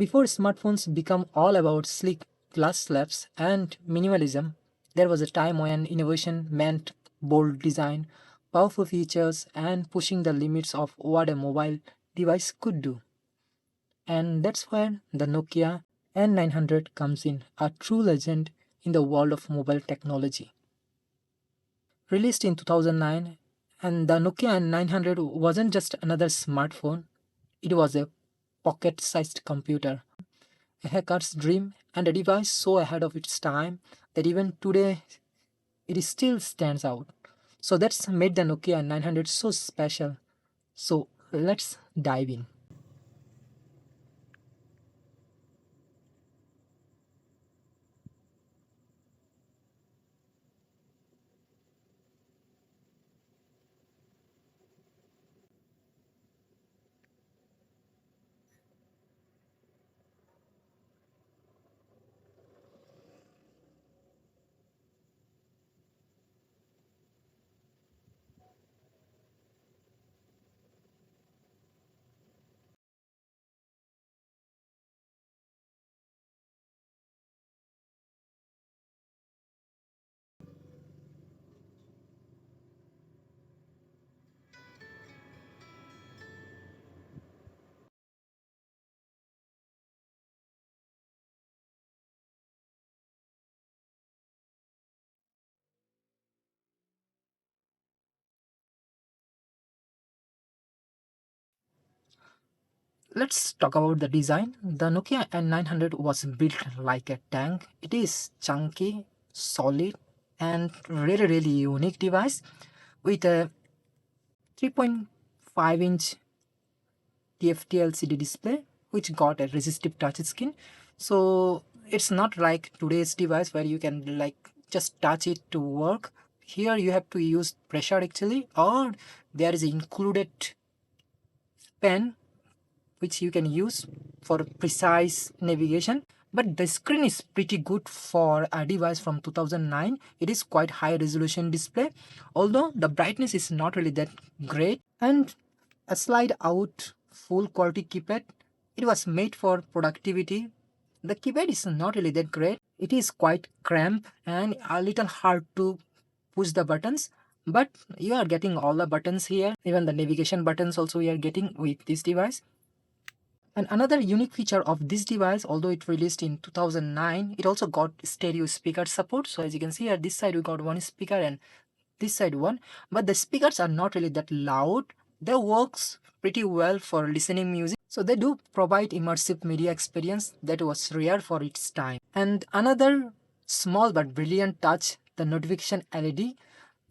Before smartphones become all about sleek glass slabs and minimalism, there was a time when innovation meant bold design, powerful features, and pushing the limits of what a mobile device could do. And that's where the Nokia N900 comes in, a true legend in the world of mobile technology. Released in 2009, and the Nokia N900 wasn't just another smartphone, it was a pocket sized computer, a hacker's dream, and a device so ahead of its time that even today it still stands out. So that's made the Nokia 900 so special. So let's dive in. Let's talk about the design. The Nokia N900 was built like a tank. It is chunky, solid, and really unique device with a 3.5-inch TFT LCD display, which got a resistive touch screen. So it's not like today's device where you can like just touch it to work. Here you have to use pressure actually, or there is included pen which you can use for precise navigation. But the screen is pretty good for a device from 2009. It is quite high resolution display, although the brightness is not really that great. And a slide out full quality keypad. It was made for productivity. The keypad is not really that great. It is quite cramped and a little hard to push the buttons, but you are getting all the buttons here. Even the navigation buttons also you are getting with this device. And another unique feature of this device, although it released in 2009, it also got stereo speaker support. So as you can see here, this side we got one speaker and this side one, but the speakers are not really that loud. They works pretty well for listening music. So they do provide immersive media experience that was rare for its time. And another small but brilliant touch, the notification LED.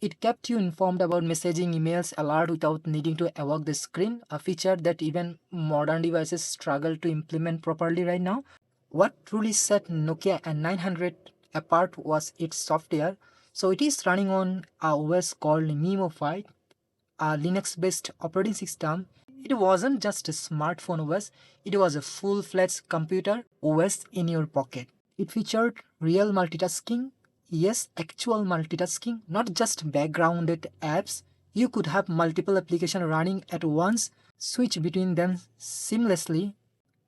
It kept you informed about messaging, emails, alert without needing to evoke the screen, a feature that even modern devices struggle to implement properly right now. What truly set Nokia N900 apart was its software. So it is running on a OS called Meamo 5, a Linux-based operating system. It wasn't just a smartphone OS, it was a full-fledged computer OS in your pocket. It featured real multitasking. Yes, actual multitasking, not just backgrounded apps. You could have multiple applications running at once, switch between them seamlessly,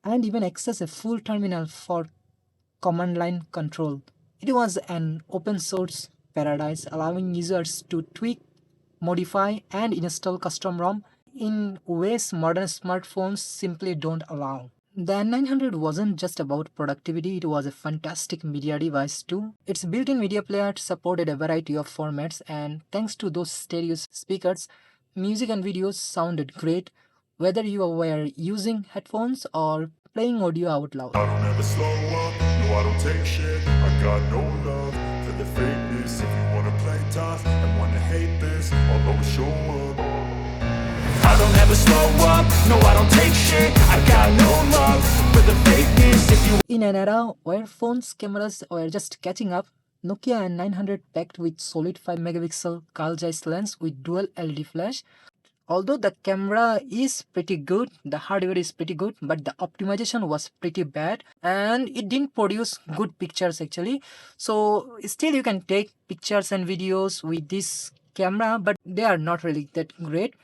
and even access a full terminal for command line control. It was an open source paradise, allowing users to tweak, modify, and install custom ROM in ways modern smartphones simply don't allow. The N900 wasn't just about productivity, it was a fantastic media device too. Its built-in media player supported a variety of formats, and thanks to those stereo speakers, music and videos sounded great, whether you were using headphones or playing audio out loud. I don't ever slow up, no I don't take shit. I got no love for the fakeness. If you wanna play tough and wanna hate this, I'll always show up. I don't ever slow up, no I don't take shit. I got no love for the fakeness. If you In an era where phones cameras were just catching up, Nokia N900 packed with solid 5 megapixel Carl Zeiss lens with dual LED flash. Although the camera is pretty good, the hardware is pretty good, but the optimization was pretty bad and it didn't produce good pictures actually. So still you can take pictures and videos with this camera, but they are not really that great.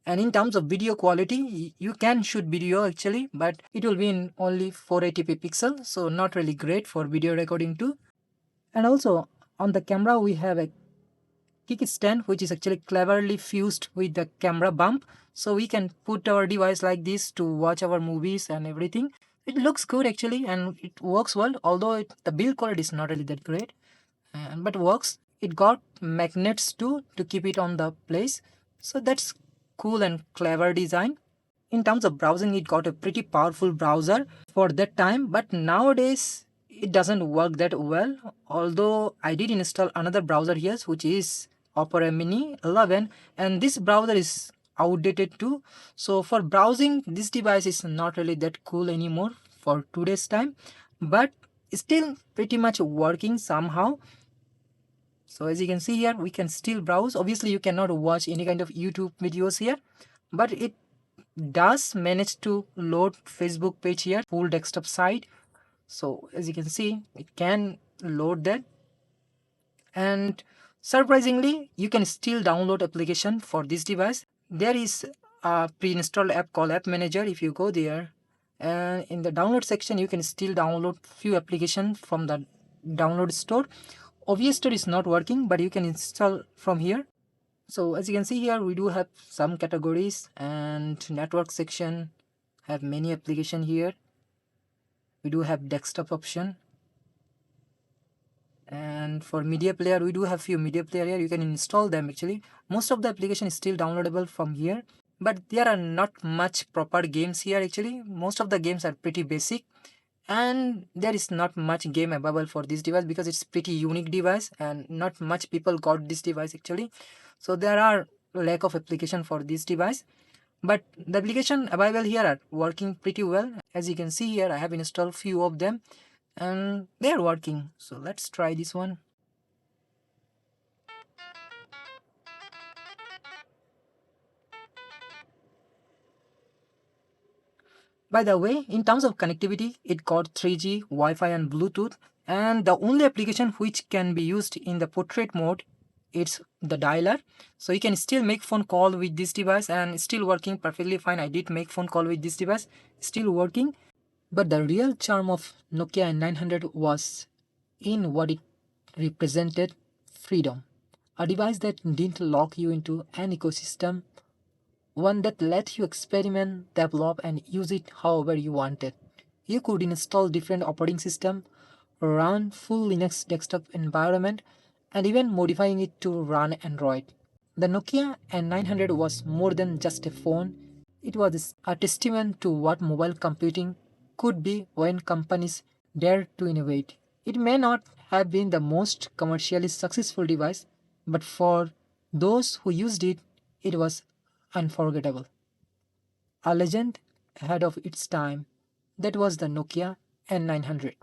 And in terms of video quality, you can shoot video actually, but it will be in only 480p pixel, so not really great for video recording too. And also on the camera we have a kickstand which is actually cleverly fused with the camera bump, so we can put our device like this to watch our movies and everything. It looks good actually and it works well, although the build quality is not really that great, but works. It got magnets too to keep it on the place, so that's cool and clever design. In terms of browsing, it got a pretty powerful browser for that time, but nowadays it doesn't work that well. Although I did install another browser here which is Opera Mini 11, and this browser is outdated too, so for browsing this device is not really that cool anymore for today's time, but still pretty much working somehow. So as you can see here, we can still browse. Obviously you cannot watch any kind of YouTube videos here, but it does manage to load Facebook page here, full desktop site. So as you can see, it can load that. And surprisingly, you can still download application for this device. There is a pre-installed app called App Manager. If you go there, and in the download section, you can still download few applications from the download store. OBS store is not working, but you can install from here. So as you can see here, we do have some categories, and network section have many application here. We do have desktop option, and for media player we do have few media player here. You can install them actually. Most of the application is still downloadable from here, but there are not much proper games here actually. Most of the games are pretty basic, and there is not much game available for this device because it's pretty unique device and not much people got this device actually. So there are lack of application for this device, but the application available here are working pretty well. As you can see here, I have installed few of them and they are working. So let's try this one. By the way, in terms of connectivity, it got 3G, Wi-Fi and Bluetooth, and the only application which can be used in the portrait mode, it's the dialer. So you can still make phone call with this device and it's still working perfectly fine. I did make phone call with this device, still working. But the real charm of Nokia N900 was in what it represented: freedom. A device that didn't lock you into an ecosystem, one that let you experiment, develop, and use it however you wanted. You could install different operating systems, run full Linux desktop environment, and even modifying it to run Android. The Nokia N900 was more than just a phone. It was a testament to what mobile computing could be when companies dared to innovate. It may not have been the most commercially successful device, but for those who used it, it was unforgettable. A legend ahead of its time. That was the Nokia N900.